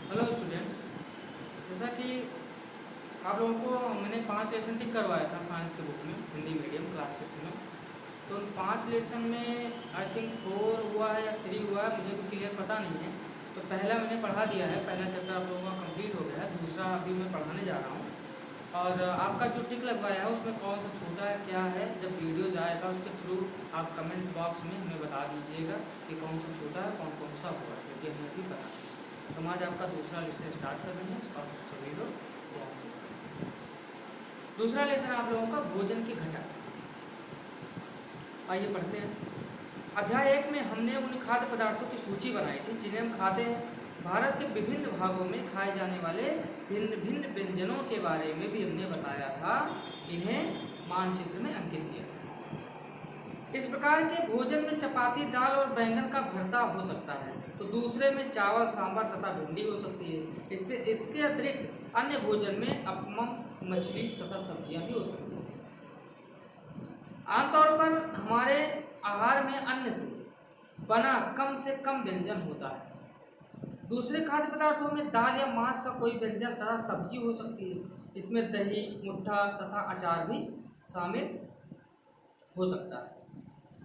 Hello students. जैसा कि आप लोगों को मैंने 5 लेसन टिक करवाया था साइंस के बुक में, हिंदी मीडियम क्लास 6 में। तो उन 5 लेसन में आई थिंक 4 हुआ है या 3 हुआ है, मुझे भी क्लियर पता नहीं है। तो पहला मैंने पढ़ा दिया है, पहला चैप्टर आप लोगों का कंप्लीट हो गया है, दूसरा अभी मैं पढ़ाने जा रहा हूँ। और आपका जो टिक लगवाया है उसमें कौन सा छूटा है क्या है, जब वीडियो जाएगा उसके थ्रू आप कमेंट बॉक्स में हमें बता दीजिएगा कि कौन सा छूटा है, कौन कौन सा हुआ है, क्योंकि हमें भी पता है। तो हम आज आपका दूसरा लेसन स्टार्ट कर रहे हैं, इसका सभी लोग ध्यान से पढ़ें। दूसरा लेसन आप लोगों का भोजन के घटक। आइए पढ़ते हैं। अध्याय 1 में हमने उन खाद्य पदार्थों की सूची बनाई थी जिन्हें हम खाते हैं। भारत के विभिन्न भागों में खाए जाने वाले भिन्न भिन्न व्यंजनों के बारे में भी हमने बताया था, इन्हें मानचित्र में अंकित किया। इस प्रकार के भोजन में चपाती, दाल और बैंगन का भरता हो सकता है, तो दूसरे में चावल, सांभर तथा भिंडी हो सकती है। इसके अतिरिक्त अन्य भोजन में अपम, मछली तथा सब्जियां भी हो सकती हैं। आमतौर पर हमारे आहार में अन्न से बना कम से कम व्यंजन होता है। दूसरे खाद्य पदार्थों में दाल या मांस का कोई व्यंजन तथा सब्जी हो सकती है। इसमें दही, मुट्ठा तथा अचार भी शामिल हो सकता है।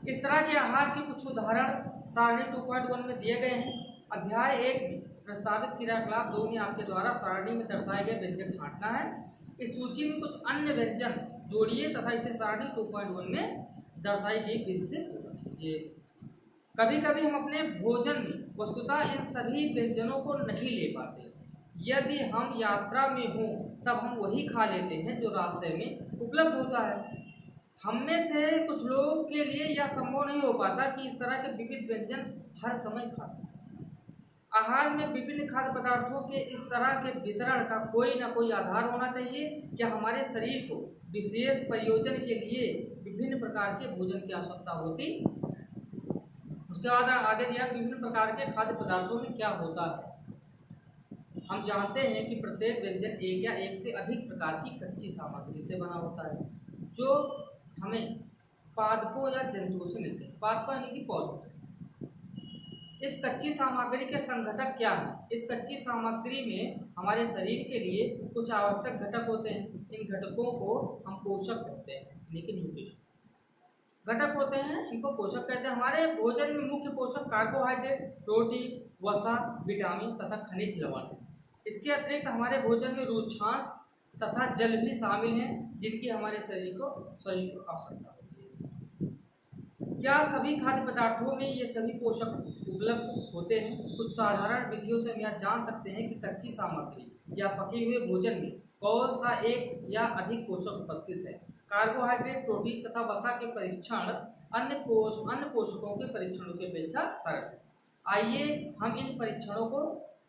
इस तरह के आहार के कुछ उदाहरण सारणी 2.1 में दिए गए हैं। अध्याय 1 में प्रस्तावित क्रियाकलाप 2 में आपके द्वारा सारणी में दर्शाए गए व्यंजन छांटना है। इस सूची में कुछ अन्य व्यंजन जोड़िए तथा इसे सारणी 2.1 में दर्शाई गई विधि से पूरा कीजिए। कभी कभी हम अपने भोजन में वस्तुतः इन सभी व्यंजनों को नहीं ले पाते। यदि हम यात्रा में हों तब हम वही खा लेते हैं जो रास्ते में उपलब्ध होता है। हम में से कुछ लोगों के लिए यह संभव नहीं हो पाता कि इस तरह के विविध व्यंजन हर समय खा सकें। आहार में विभिन्न खाद्य पदार्थों के इस तरह के वितरण का कोई ना कोई आधार होना चाहिए। क्या हमारे शरीर को विशेष प्रयोजन के लिए विभिन्न प्रकार के भोजन की आवश्यकता होती? उसके बाद आगे दिया विभिन्न प्रकार के खाद्य पदार्थों में क्या होता है। हम जानते हैं कि प्रत्येक व्यंजन एक या एक से अधिक प्रकार की कच्ची सामग्री से बना होता है, जो हमें पादपों या जंतुओं से मिलते हैं। पादपों यानी कि पौधों से। इस कच्ची सामग्री के संघटक क्या हैं? इस कच्ची सामग्री में हमारे शरीर के लिए कुछ आवश्यक घटक होते हैं। इन घटकों को हम पोषक कहते हैं, यानी कि न्यूट्रिशन घटक होते हैं, इनको पोषक कहते हैं। हमारे भोजन में मुख्य पोषक कार्बोहाइड्रेट, प्रोटीन, वसा, विटामिन तथा खनिज लवण है। इसके अतिरिक्त हमारे भोजन में रुक्षांश तथा जल भी शामिल हैं, जिनकी हमारे शरीर को आवश्यकता होती है। क्या सभी खाद्य पदार्थों में ये सभी पोषक उपलब्ध होते हैं? कुछ साधारण विधियों से हम यह जान सकते हैं कि कच्ची सामग्री या पके हुए भोजन में कौन सा एक या अधिक पोषक उपस्थित है। कार्बोहाइड्रेट, प्रोटीन तथा वसा के परीक्षण अन्य पोषकों के परीक्षणों की अपेक्षा सरल है। आइए हम इन परीक्षणों को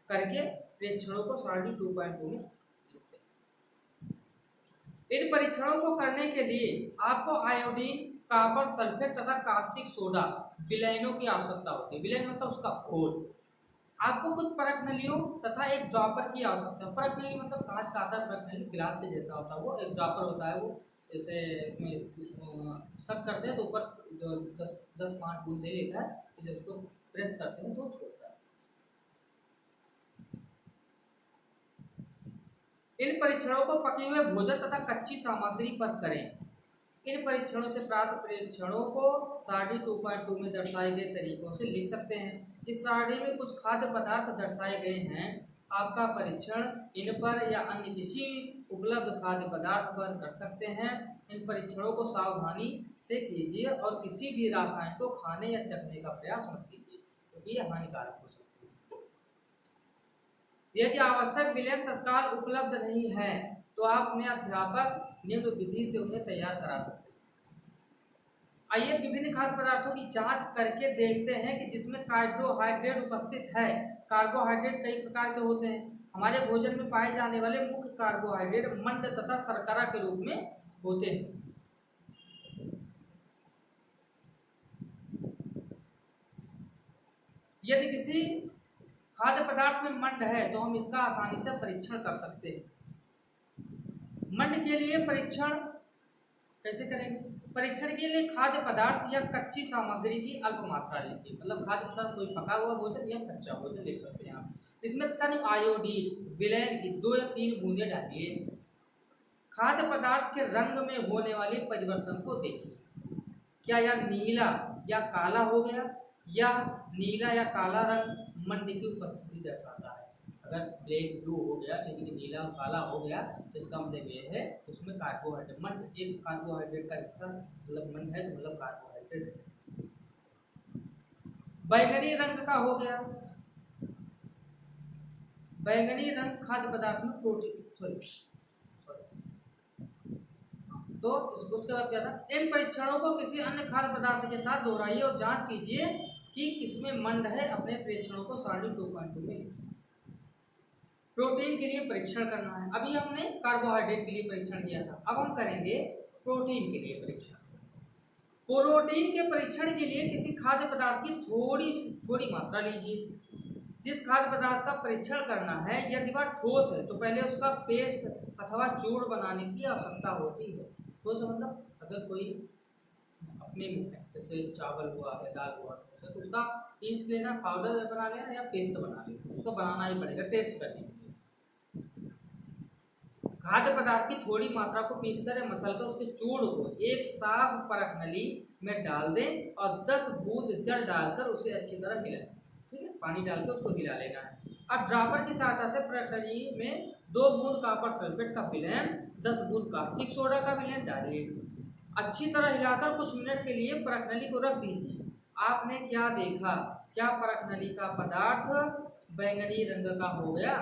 करके परीक्षणों को सारणी 2.2 में लिखते हैं। इन परीक्षणों को करने के लिए आपको आयोडीन, कॉपर सल्फेट तथा कास्टिक सोडा विलयनों की आवश्यकता होती है। विलयन मतलब उसका घोल। आपको कुछ परख नलियों तथा एक ड्रॉपर की आवश्यकता है। परख नली मतलब कांच का आता है, परख नली गिलास के जैसा होता है, वो एक ड्रॉपर होता है। वो जैसे इसमें सब करते हैं तो ऊपर 10-5 बूंद ले लेता है, इसे उसको प्रेस करते हैं तो छोड़ता है। इन परीक्षणों को पके हुए भोजन तथा कच्ची सामग्री पर करें। इन परीक्षणों से प्राप्त परीक्षणों को सारणी 2.2 में दर्शाए गए तरीकों से लिख सकते हैं। इस सारणी में कुछ खाद्य पदार्थ दर्शाए गए हैं। आपका परीक्षण इन पर या अन्य किसी उपलब्ध खाद्य पदार्थ पर कर सकते हैं। इन परीक्षणों को सावधानी से कीजिए और किसी भी रासायन को खाने या चखने का प्रयास मत कीजिए, क्योंकि यह हानिकारक हो सकती है। यदि आवश्यक विलयन तत्काल उपलब्ध नहीं है तो आप अपने अध्यापक निम्न विधि से उन्हें तैयार करा सकते हैं। आइए विभिन्न खाद्य पदार्थों की जांच करके देखते हैं कि जिसमें कार्बोहाइड्रेट उपस्थित है। कार्बोहाइड्रेट कई प्रकार के होते हैं। हमारे भोजन में पाए जाने वाले मुख्य कार्बोहाइड्रेट मंड तथा शर्करा के रूप में होते हैं। यदि किसी खाद्य पदार्थ में मंड है तो हम इसका आसानी से परीक्षण कर सकते हैं। मंड के लिए परीक्षण कैसे करेंगे? परीक्षण के लिए खाद्य पदार्थ या कच्ची सामग्री की अल्प मात्रा लीजिए। मतलब खाद्य पदार्थ कोई पका हुआ भोजन या कच्चा भोजन ले सकते हैं आप। इसमें तन आयोडीन विलयन की 2 या 3 बूंदें डालिए। खाद्य पदार्थ के रंग में होने वाले परिवर्तन को देखिए, क्या यह नीला या काला हो गया, या नीला या काला रंग मंड की उपस्थिति दर्शाता है। अगर ब्लैक ब्लू हो गया यानी कि नीला और काला हो गया तो इसका मतलब ये है उसमें कार्बोहाइड्रेट, मंड एक कार्बोहाइड्रेट का हिस्सा मतलब मंड है तो मतलब कार्बोहाइड्रेट है। बैंगनी रंग का हो गया, बैंगनी रंग खाद्य पदार्थ में प्रोटीन तो उसके बाद क्या था, इन परीक्षणों को किसी अन्य खाद्य पदार्थ के साथ दोहराइए और जांच कीजिए कि किसमें मंड है। अपने परीक्षणों को सारणी 2.2 में लिखिए। प्रोटीन के लिए परीक्षण करना है। अभी हमने कार्बोहाइड्रेट के लिए परीक्षण किया था, अब हम करेंगे प्रोटीन के लिए परीक्षण। प्रोटीन के परीक्षण के लिए किसी खाद्य पदार्थ की थोड़ी मात्रा लीजिए। जिस खाद्य पदार्थ का परीक्षण करना है यदि वह ठोस है तो पहले उसका पेस्ट अथवा चूर्ण बनाने की आवश्यकता होती है। ठोस मतलब अगर कोई अपने में है, जैसे चावल हुआ या दाल हुआ तो उसका पीस लेना, पाउडर बना लेना या पेस्ट बना लेना, उसको बनाना ही पड़ेगा टेस्ट करने के लिए। खाद्य पदार्थ की थोड़ी मात्रा को पीसकर या मसल कर उसके चूर्ण को एक साफ परख नली में डाल दें और 10 बूंद जल डालकर उसे अच्छी तरह हिलाएं। ठीक है, पानी डालकर उसको हिला लेना है। अब ड्रॉपर की सहायता से परख नली में 2 बूंद कॉपर सल्फेट का विलयन, 10 बूंद कास्टिक सोडा का विलयन डालिए। अच्छी तरह हिलाकर कुछ मिनट के लिए परख नली को रख दीजिए। आपने क्या देखा, क्या परख नली का पदार्थ बैंगनी रंग का हो गया।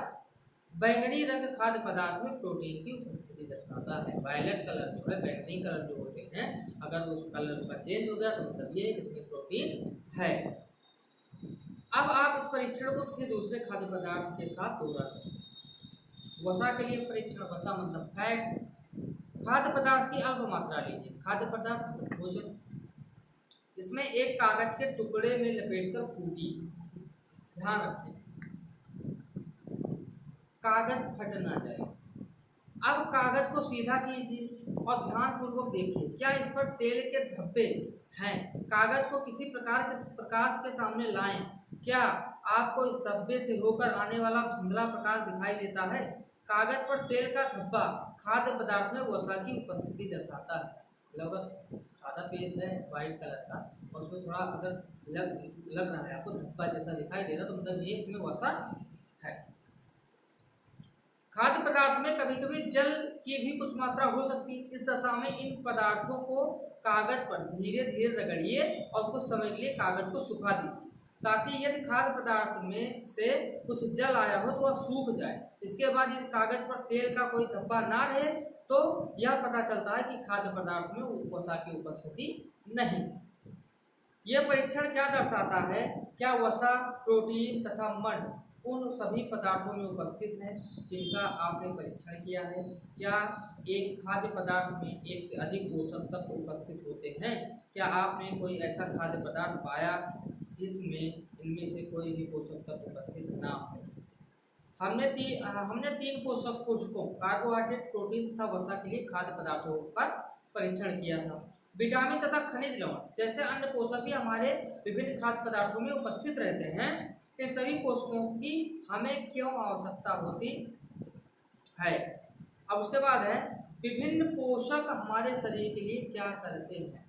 बैंगनी रंग खाद्य पदार्थ में प्रोटीन की उपस्थिति दर्शाता है। वायलेट कलर जो है, बैंगनी कलर जो होते हैं, अगर उस कलर उसका चेंज हो गया तो मतलब ये है कि इसमें प्रोटीन है। अब आप इस परीक्षण को किसी दूसरे खाद्य पदार्थ के साथ दोहरा सकते हैं। वसा के लिए परीक्षण, वसा मतलब फैट। खाद्य पदार्थ की अल्प मात्रा लीजिए। खाद्य पदार्थ भोजन, इसमें एक कागज के टुकड़े में लपेटकर कूटिए। ध्यान रखें कागज फट ना जाए। अब कागज को सीधा कीजिए और ध्यानपूर्वक देखिए क्या इस पर तेल के धब्बे हैं। कागज को किसी प्रकार के प्रकाश के सामने लाएं। क्या आपको इस धब्बे से होकर आने वाला धुंधला प्रकाश दिखाई देता है। कागज पर तेल का धब्बा खाद्य पदार्थ में वसा की उपस्थिति दर्शाता है। मतलब सादा पेज है वाइट कलर का और उसमें थोड़ा अगर लग रहा है आपको धब्बा जैसा दिखाई दे रहा तो मतलब ये इसमें वसा है। खाद्य पदार्थ में कभी कभी जल की भी कुछ मात्रा हो सकती है। इस दशा में इन पदार्थों को कागज पर धीरे धीरे रगड़िए और कुछ समय के लिए कागज को सुखा दीजिए ताकि यदि खाद्य पदार्थ में से कुछ जल आया हो तो वह सूख जाए। इसके बाद यदि कागज पर तेल का कोई धब्बा ना रहे तो यह पता चलता है कि खाद्य पदार्थ में वसा की उपस्थिति नहीं। यह परीक्षण क्या दर्शाता है, क्या वसा, प्रोटीन तथा मंड उन सभी पदार्थों में उपस्थित है जिनका आपने परीक्षण किया है। क्या एक खाद्य पदार्थ में एक से अधिक पोषक तत्व उपस्थित होते हैं। क्या आपने कोई ऐसा खाद्य पदार्थ पाया जिसमें इनमें से कोई भी पोषक तत्व उपस्थित ना हो। हमने 3 पोषक कोशिकों कार्बोहाइड्रेट, प्रोटीन तथा वसा के लिए खाद्य पदार्थों पर परीक्षण किया था। विटामिन तथा खनिज लवण जैसे अन्य पोषक भी हमारे विभिन्न खाद्य पदार्थों में उपस्थित रहते हैं। इन सभी पोषकों की हमें क्यों आवश्यकता होती है। अब उसके बाद है विभिन्न पोषक हमारे शरीर के लिए क्या करते हैं।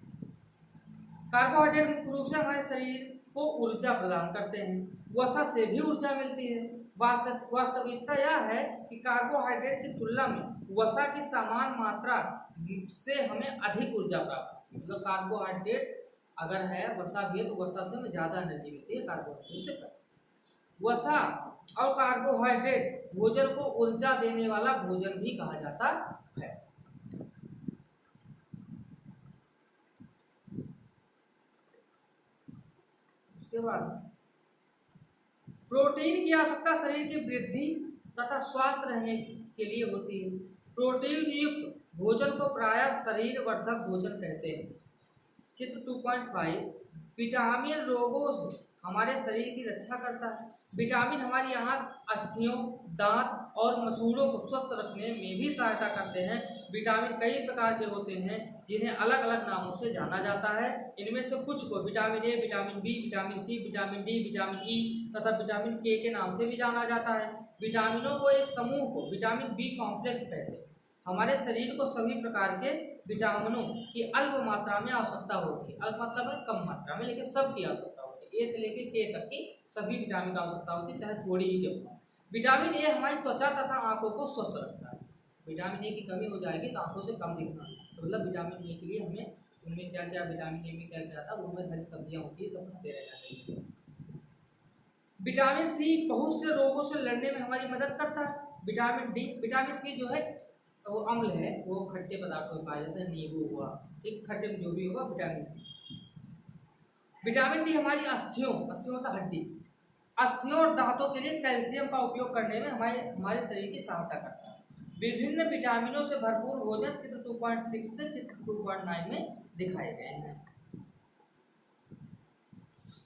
कार्बोहाइड्रेट मुख्य रूप से हमारे शरीर को ऊर्जा प्रदान करते हैं। वसा से भी ऊर्जा मिलती है। वास्तविकता यह है कि कार्बोहाइड्रेट की तुलना में वसा की समान मात्रा से हमें अधिक ऊर्जा प्राप्त होती है। मतलब कार्बोहाइड्रेट अगर है वसा भी है तो वसा से हमें ज़्यादा एनर्जी मिलती है कार्बोहाइड्रेट से। वसा और कार्बोहाइड्रेट भोजन को ऊर्जा देने वाला भोजन भी कहा जाता है। उसके बाद प्रोटीन की आवश्यकता शरीर की वृद्धि तथा स्वस्थ रहने के लिए होती है। प्रोटीन युक्त भोजन को प्रायः शरीर वर्धक भोजन कहते हैं। चित्र 2.5 विटामिन रोगों से हमारे शरीर की रक्षा करता है। विटामिन हमारी आँख, अस्थियों, दांत और मसूड़ों को स्वस्थ रखने में भी सहायता करते हैं। विटामिन कई प्रकार के होते हैं जिन्हें अलग अलग नामों से जाना जाता है। इनमें से कुछ को vitamin A, vitamin B, vitamin C, vitamin D, vitamin E तथा विटामिन के नाम से भी जाना जाता है। विटामिनों को एक समूह को विटामिन बी कॉम्प्लेक्स कहते हैं। हमारे शरीर को सभी प्रकार के विटामिनों की अल्प मात्रा में आवश्यकता होती है। अल्प मतलब है कम मात्रा में, लेकिन सबकी आवश्यकता होती है। ए से लेकर के तक की सभी विटामिन की आवश्यकता होती है, चाहे थोड़ी ही क्यों हो। विटामिन ए हमारी त्वचा तथा आंखों को स्वस्थ रखता है। विटामिन ए की कमी हो जाएगी तो आंखों से कम दिखना, तो मतलब विटामिन ए के लिए हमें उनमें क्या क्या विटामिन ए में क्या क्या था वो हमें हरी सब्जियां होती है सब खाते रहना चाहिए। विटामिन सी बहुत से रोगों से लड़ने में हमारी मदद करता है। विटामिन सी जो है वो अम्ल है, वो खट्टे पदार्थों में पाया जाता है, नींबू हुआ, एक खट्टे में जो भी होगा विटामिन सी। विटामिन डी हमारी अस्थियों का हड्डी, अस्थियों और दांतों के लिए कैल्शियम का उपयोग करने में हमारे शरीर की सहायता करता है। विभिन्न विटामिनों से भरपूर भोजन चित्र 2.6 से चित्र 2.9 में दिखाए गए हैं।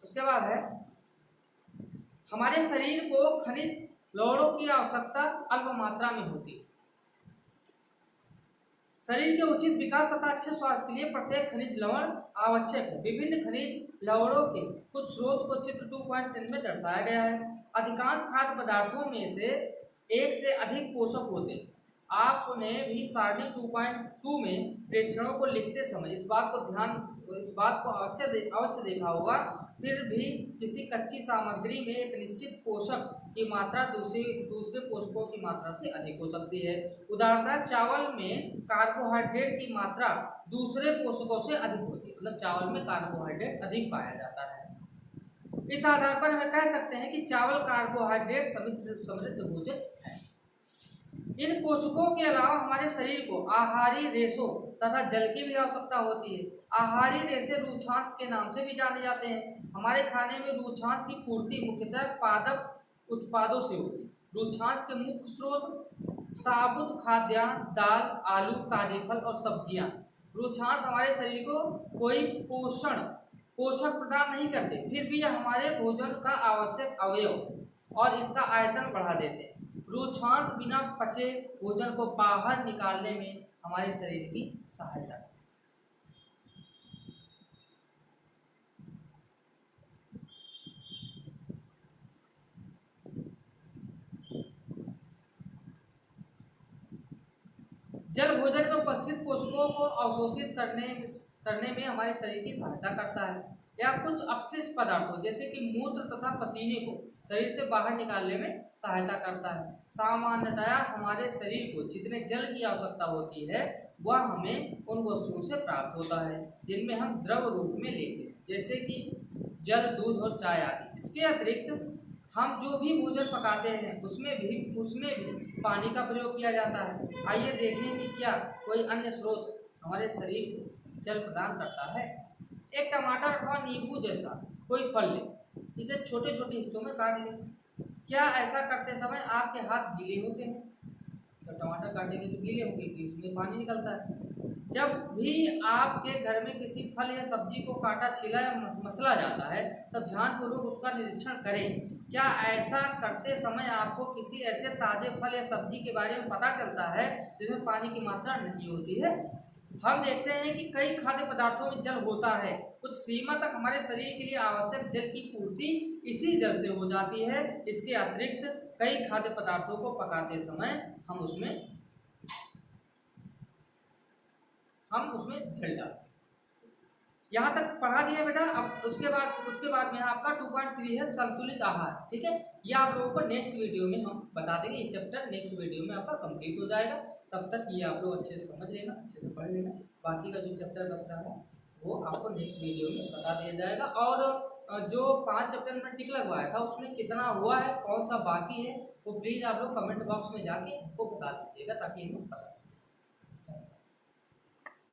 उसके बाद है हमारे शरीर को खनिज लवणों की आवश्यकता अल्प मात्रा में होती है। शरीर के उचित विकास तथा अच्छे स्वास्थ्य के लिए प्रत्येक खनिज लवण आवश्यक है। विभिन्न खनिज लवणों के कुछ स्रोत को चित्र 2.10 में दर्शाया गया है। अधिकांश खाद्य पदार्थों में से एक से अधिक पोषक होते हैं। आपने भी सारणी 2.2 में प्रेक्षणों को लिखते समय इस बात को अवश्य देखा होगा। फिर भी किसी कच्ची सामग्री में एक निश्चित पोषक की मात्रा दूसरे पोषकों की मात्रा से अधिक हो सकती है। उदाहरणतः चावल में कार्बोहाइड्रेट की मात्रा दूसरे पोषकों से अधिक होती है, मतलब चावल में कार्बोहाइड्रेट अधिक पाया जाता है। इस आधार पर हम कह सकते हैं कि चावल कार्बोहाइड्रेट समृद्ध भोजन है। इन पोषकों के अलावा हमारे शरीर को आहारी रेशों तथा जल की भी आवश्यकता होती है। आहारी रेशे रूक्षांश के नाम से भी जाने जाते हैं। हमारे खाने में रूक्षांश की पूर्ति मुख्यतः पादप उत्पादों से होती है। रूक्षांश के मुख्य स्रोत साबुत खाद्यान्न, दाल, आलू, ताजे फल और सब्जियां। रूक्षांश हमारे शरीर को कोई पोषक प्रदान नहीं करते, फिर भी यह हमारे भोजन का आवश्यक अवयव और इसका आयतन बढ़ा देते हैं। रूक्षांश बिना पचे भोजन को बाहर निकालने में हमारे शरीर की सहायता करते हैं। जल भोजन में उपस्थित पोषकों को अवशोषित करने में हमारे शरीर की सहायता करता है। या कुछ अपशिष्ट पदार्थों जैसे कि मूत्र तथा पसीने को शरीर से बाहर निकालने में सहायता करता है। सामान्यतया हमारे शरीर को जितने जल की आवश्यकता होती है वह हमें उन वस्तुओं से प्राप्त होता है जिनमें हम द्रव रूप में लेते हैं, जैसे कि जल, दूध और चाय आदि। इसके अतिरिक्त हम जो भी भोजन पकाते हैं उसमें भी पानी का प्रयोग किया जाता है। आइए देखें कि क्या कोई अन्य स्रोत हमारे शरीर को जल प्रदान करता है। एक टमाटर अथवा नींबू जैसा कोई फल लें, इसे छोटे छोटे हिस्सों में काट लें। क्या ऐसा करते समय आपके हाथ गीले होते हैं? तो टमाटर काटेंगे तो गीले होंगे कि इसमें पानी निकलता है। जब भी आपके घर में किसी फल या सब्जी को काटा, छीला या मसला जाता है तब ध्यानपूर्वक उसका निरीक्षण करें। क्या ऐसा करते समय आपको किसी ऐसे ताजे फल या सब्जी के बारे में पता चलता है जिसमें पानी की मात्रा नहीं होती है? हम देखते हैं कि कई खाद्य पदार्थों में जल होता है। कुछ सीमा तक हमारे शरीर के लिए आवश्यक जल की पूर्ति इसी जल से हो जाती है। इसके अतिरिक्त कई खाद्य पदार्थों को पकाते समय हम उसमें जल डालते हैं। यहाँ तक पढ़ा दिया बेटा। अब उसके बाद में आपका 2.3 है संतुलित आहार। ठीक है, ये आप लोगों को नेक्स्ट वीडियो में हम बता देंगे। ये चैप्टर नेक्स्ट वीडियो में आपका कंप्लीट हो जाएगा। तब तक ये आप लोग अच्छे से समझ लेना, अच्छे से पढ़ लेना। बाकी का जो चैप्टर बच रहा है वो आपको नेक्स्ट वीडियो में बता दिया जाएगा। और जो 5 चैप्टर में टिक लगवाया था उसमें कितना हुआ है, कौन सा बाकी है, वो प्लीज़ आप लोग कमेंट बॉक्स में जाके वो बता दीजिएगा ताकि हमें पता